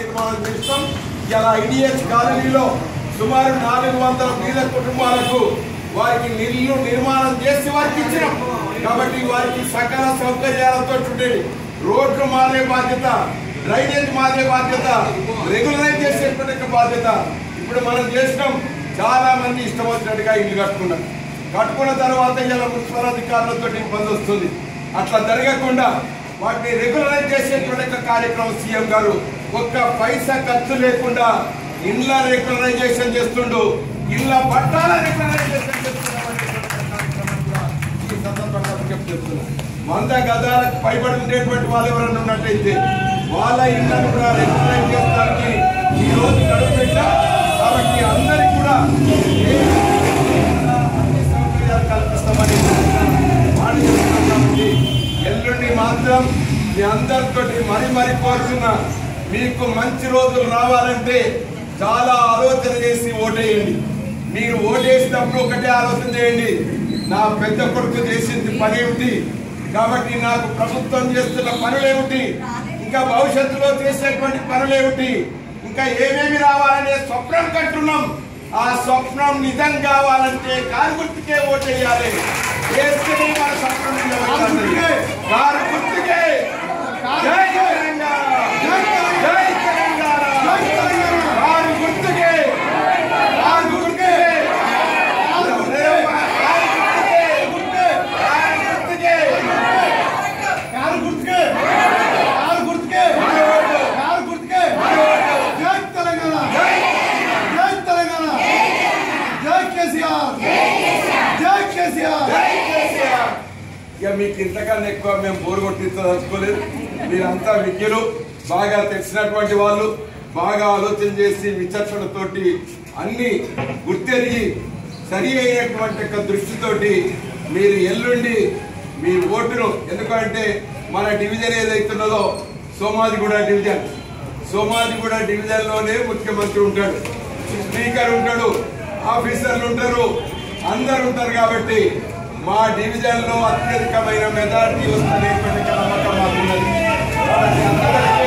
నిర్మాణం చేస్తాం. ఇలా ఐడిఎస్ కాలనీలో సుమారు 400 పేద కుటుంబాలకు వారికి ఇల్లు నిర్మాణం చేసి వారికి ఇచ్చినాం. కాబట్టి వారికి సకల సౌకర్యాలతో ఉండేది. రోడ్లు మారే బాధ్యత, డ్రైనేజ్ మారే బాధ్యత, రెగ్యులరైజ్ చేసేటువంటి బాధ్యత ఇప్పుడు మనం చేసినాం. చాలా మంది ఇష్టం వచ్చినట్టుగా ఇల్లు కట్టుకున్నారు. కట్టుకున్న తర్వాత ఇలా మున్సిపల్ అధికారులతో ఇబ్బంది వస్తుంది. అట్లా జరగకుండా వాటిని రెగ్యులరైజ్ చేసేటువంటి కార్యక్రమం సీఎం గారు ఒక్క పైసా ఖర్చు లేకుండా ఇళ్ళ రెగ్యులరైజేషన్ చేస్తుండు, ఇళ్ళ పట్టాల రెగ్యులరైజేషన్ చేస్తున్నటువంటి ఈ సందర్భంగా చెప్తున్నా. 100 గజాలకు పైబడి ఉండేటువంటి వాళ్ళు ఎవరైనా ఉన్నట్టయితే వాళ్ళ ఇళ్లను కూడా రెగ్యులరైజ్ చేయడానికి ఈ రోజు గడువు పెట్టాం. కాబట్టి అందరికీ కూడా అన్ని సౌకర్యాలు కల్పిస్తామని చెప్తున్నాం. కాబట్టి ఎల్లుండి మాత్రం మీ అందరితో మరీ కోరుతున్నా, మీకు మంచి రోజులు రావాలంటే చాలా ఆలోచన చేసి ఓటేయండి. మీరు ఓటేసినప్పుడు ఒకటే ఆలోచన చేయండి, నా పెద్ద కొడుకు చేసింది పని ఏమిటి, కాబట్టి నాకు ప్రభుత్వం చేస్తున్న పనులేమిటి, ఇంకా భవిష్యత్తులో చేసేటువంటి పనులేమిటి, ఇంకా ఏమేమి రావాలనే స్వప్నం కంటున్నాం. ఆ స్వప్నం నిజం కావాలంటే కారు గుర్తుకే ఓటేయాలి. వేసుకుని మన స్వప్నం కారు గుర్తుకే. జై తెలంగాణ, జై తెలంగాణ, కారు గుర్తుకే, కారు గుర్తుకే, కారు గుర్తుకే, కారు గుర్తుకే, కారు గుర్తుకే. జై తెలంగాణ, జై తెలంగాణ, జై కేసీఆర్, జై కేసీఆర్, జై కేసీఆర్. ఇక మీకు ఇంతకన్నా ఎక్కువ మేము బోరు కొట్టించదలుచుకోలేదు. మీరంతా విజ్ఞులు, బాగా తెలిసినటువంటి వాళ్ళు, బాగా ఆలోచన చేసి విచక్షణతోటి అన్ని గుర్తెరిగి సరి అయినటువంటి దృష్టితోటి మీరు ఎల్లుండి మీ ఓటును, ఎందుకంటే మన డివిజన్ ఏదైతున్నదో సోమాజిగూడ డివిజన్, సోమాజిగూడ డివిజన్లోనే ముఖ్యమంత్రి ఉంటాడు, స్పీకర్ ఉంటాడు, ఆఫీసర్లు ఉంటారు, అందరు ఉంటారు. కాబట్టి మా డివిజన్లో అత్యధికమైన మెజార్టీ వస్తున్నటువంటి నమ్మకం మాకున్నది. కాబట్టి అందరికీ